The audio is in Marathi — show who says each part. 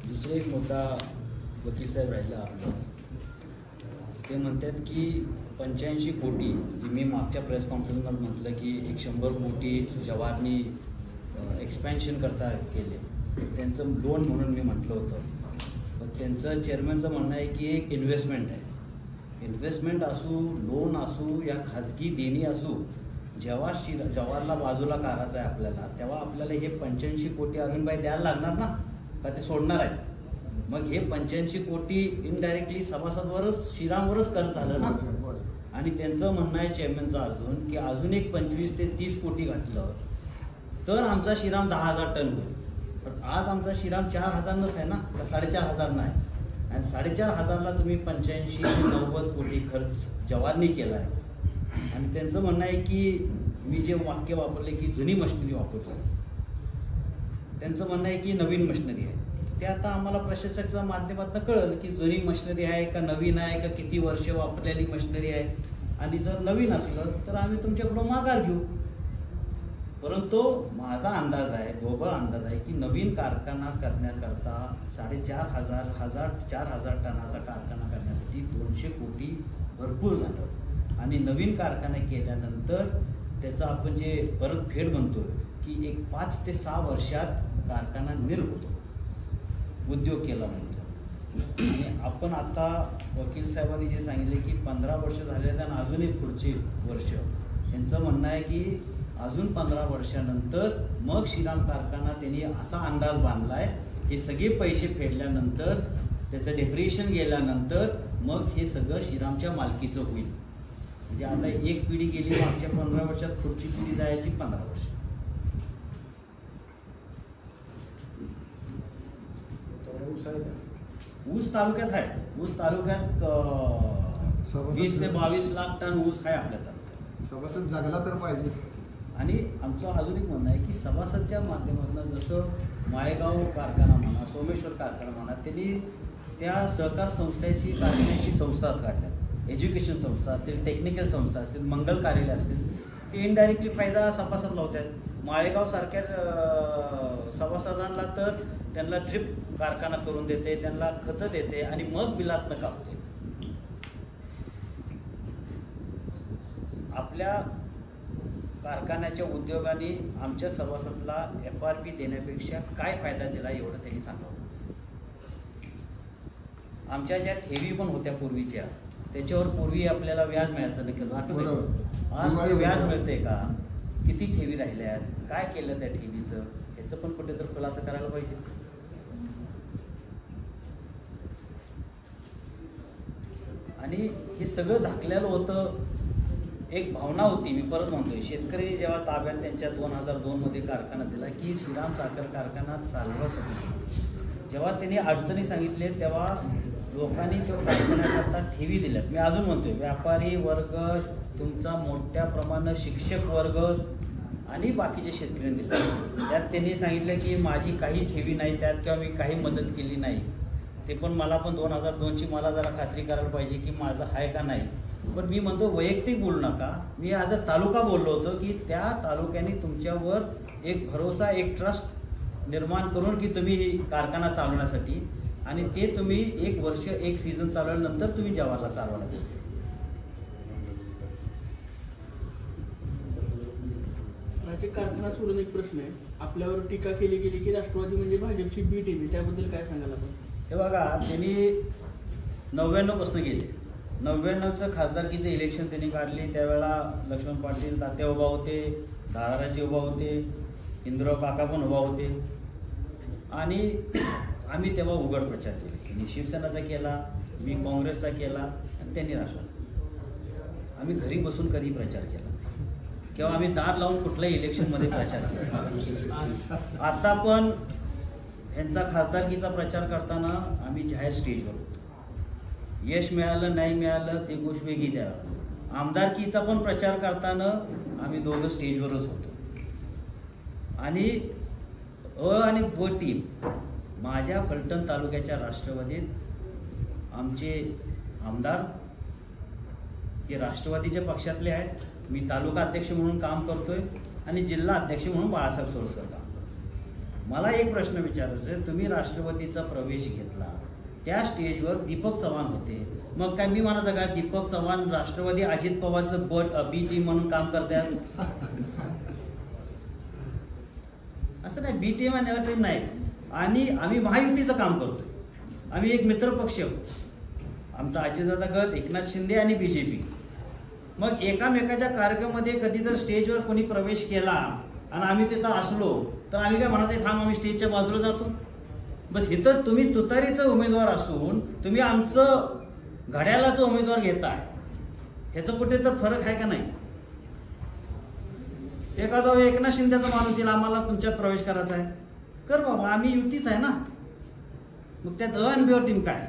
Speaker 1: दुसरा एक मुद्दा वकील साहेब राहिला आपलं, ते म्हणतात की 85 कोटी, जी मी मागच्या प्रेस कॉन्फरन्समध्ये म्हटलं की 100 कोटी जवाहरनी एक्सपॅन्शन करता केले, त्यांचं लोन म्हणून मी म्हटलं होतं. पण त्यांचं चेअरमॅनचं म्हणणं आहे की एक इन्व्हेस्टमेंट आहे. इन्व्हेस्टमेंट असू, लोन असू या खाजगी देणी असू, जेव्हा जवाहरला बाजूला काढायचं आहे आपल्याला, तेव्हा आपल्याला हे 85 कोटी अरविंदभाई द्यायला लागणार ना, का ते सोडणार आहे? मग हे 85 कोटी इनडायरेक्टली सभासदवरच, श्रीरामवरच खर्च झालं ना. आणि त्यांचं म्हणणं आहे चेअरमॅनचं अजून की अजून एक 25 ते 30 कोटी घातलं तर आमचा श्रीराम 10,000 टन होईल. पण आज आमचा श्रीराम 4,000नच आहे ना, का 4,500 नाही. आणि 4,500ला तुम्ही 85 ते 90 कोटी खर्च जवाहरनी केला आहे. आणि त्यांचं म्हणणं आहे की मी जे वाक्य वापरले की जुनी मशिनरी वापरतो, त्यांचं म्हणणं आहे की नवीन मशिनरी आहे. ते आता आम्हाला प्रशासकाच्या माध्यमातून कळलं की जुनी मशिनरी आहे का नवीन आहे का किती वर्ष वापरलेली मशिनरी आहे. आणि जर नवीन असलं तर आम्ही तुमच्याकडून माघार घेऊ. परंतु माझा अंदाज आहे, ढोबळ अंदाज आहे की नवीन कारखाना करण्याकरता 4,500 टनाचा कारखाना करण्यासाठी 200 कोटी भरपूर झालं. आणि नवीन कारखाना केल्यानंतर त्याचं आपण जे परत फेड म्हणतो की एक 5 ते 6 वर्षात कारखाना निर्मित उद्योग केला म्हणतो. आणि आपण आता वकील साहेबांनी जे सांगितले की 15 वर्ष झाले आणि अजूनही पुढचे वर्ष, यांचं म्हणणं आहे की अजून 15 वर्षानंतर मग श्रीराम कारखाना त्यांनी असा अंदाज बांधला आहे हे सगळे पैसे फेडल्यानंतर, त्याचं डेप्रिशिएशन गेल्यानंतर मग हे सगळं श्रीरामच्या मालकीचं होईल. म्हणजे आता एक पिढी गेली मागच्या 15 वर्षात, पुढची पिढी जायची 15 वर्ष. ऊस तालुक्यात आहे, ऊस तालुक्यात 20 ते 22 लाख टन ऊस आहे आपल्या तालुक्यात.
Speaker 2: सभासद जगला तर पाहिजे.
Speaker 1: आणि आमचं अजून एक म्हणणं आहे की सभासदच्या माध्यमातून जसं माळेगाव कारखाना म्हणा, सोमेश्वर कारखाना म्हणा, त्यांनी त्या सहकार संस्थेची कारखान्याची संस्थाच काढल्या. एज्युकेशन संस्था असतील, टेक्निकल संस्था असतील, मंगल कार्यालय असतील, ते इनडायरेक्टली फायदा सभासद लावतात. माळेगावसारख्या सभासदांना तर त्यांना ड्रिप कारखाना करून देते, त्यांना खतं देते आणि मग बिलातनं कापते. आपल्या कारखान्याच्या उद्योगाने आमच्या सभासदला FRP देण्यापेक्षा काय फायदा दिला एवढं त्यांनी सांगावं. आमच्या ज्या ठेवी पण होत्या पूर्वीच्या, त्याच्यावर पूर्वी आपल्याला व्याज मिळायचं नाही, आज व्याज मिळते का, किती ठेवी राहिल्यात, काय केलं त्या ठेवीचं, याचं पण कुठेतरी खुलासा करायला पाहिजे. आणि हे सगळं झाकलेलं होतं. एक भावना होती, मी परत म्हणतोय, शेतकरी जेव्हा ताब्यात त्यांच्या 2002 मध्ये कारखाना दिला की श्रीराम साखर कारखाना चालवासाठी, जेव्हा त्यांनी अडचणी सांगितले तेव्हा लोकांनी तो कारखान्याकरता ठेवी दिल्यात. मी अजून म्हणतोय, व्यापारी वर्ग, तुमचा मोठ्या प्रमाणात शिक्षक वर्ग आणि बाकीचे शेतकऱ्यांनी दिले. त्यात त्यांनी सांगितलं की माझी काही ठेवी नाही त्यात, किंवा मी काही मदत केली नाही. ते पण मला पण 2002ची मला जरा खात्री करायला पाहिजे की माझं आहे का नाही. पण मी म्हणतो वैयक्तिक बोलू नका, मी आज तालुका बोललो होतो की त्या तालुक्याने तुमच्यावर एक भरोसा, एक ट्रस्ट निर्माण करून की तुम्ही कारखाना चालवण्यासाठी, आणि ते तुम्ही 1 वर्ष 1 सीझन चालवल्यानंतर तुम्ही जवाहरला चालवायला लागले.
Speaker 3: राज्य कारखाना सोडून एक प्रश्न आहे, आपल्यावर टीका केली गेली की राष्ट्रवादी म्हणजे भाजपची बी टीम, त्याबद्दल काय सांगायला आपण?
Speaker 1: हे बघा, त्यांनी 99 पासून गेले. 99चं खासदारकीचं इलेक्शन त्यांनी काढले, त्यावेळेला लक्ष्मण पाटील तात्या उभा होते, दादाराजी उभा होते, इंद्रराव काका पण उभा होते. आणि आम्ही तेव्हा उघड प्रचार केला. त्यांनी शिवसेनेचा केला, मी काँग्रेसचा केला आणि त्यांनी राष्ट्रवादी. आम्ही घरी बसून कधी प्रचार केला किंवा आम्ही दार लावून कुठल्याही इलेक्शनमध्ये प्रचार केला. आता पण यांचा खासदारकीचा प्रचार करताना आम्ही जाहीर स्टेजवर होतो. यश मिळालं नाही मिळालं ते गोष्ट वेगळी द्या. आमदारकीचा पण प्रचार करताना आम्ही दोघं स्टेजवरच होतो. आणि आणि ब टीम माझ्या फलटण तालुक्याच्या राष्ट्रवादीत आमचे आमदार हे राष्ट्रवादीच्या पक्षातले आहेत. मी तालुका अध्यक्ष म्हणून काम करतोय आणि जिल्हा अध्यक्ष म्हणून बाळासाहेब सोळसर काम करतो. मला एक प्रश्न विचारायचा आहे, तुम्ही राष्ट्रवादीचा प्रवेश घेतला, त्या स्टेजवर दीपक चव्हाण होते, मग काय मी म्हणायचं का दीपक चव्हाण राष्ट्रवादी अजित पवारचं बी टीम म्हणून काम करतात? असं नाही, बी टीम आणि अ टीम नाही. आणि आम्ही महायुतीचं काम करतोय, आम्ही एक मित्रपक्ष आमचा अजितदादा गट, एकनाथ शिंदे आणि BJP. मग एकामेकाच्या कार्यक्रमामध्ये कधी जर स्टेजवर कोणी प्रवेश केला आणि आम्ही तिथं असलो तर आम्ही काय म्हणायचं थांब आम्ही स्टेजच्या बाजूला जातो? बस इथं तुम्ही तुतारीचं उमेदवार असून तुम्ही आमचं घड्याळाचं उमेदवार घेताय, ह्याचं कुठे तर फरक आहे का नाही? एखादा एकनाथ शिंदेचा माणूस येईल, आम्हाला तुमच्यात प्रवेश करायचा आहे, कर बाबा, आम्ही युतीच आहे ना. मग त्यात अ आणि ब टीम काय?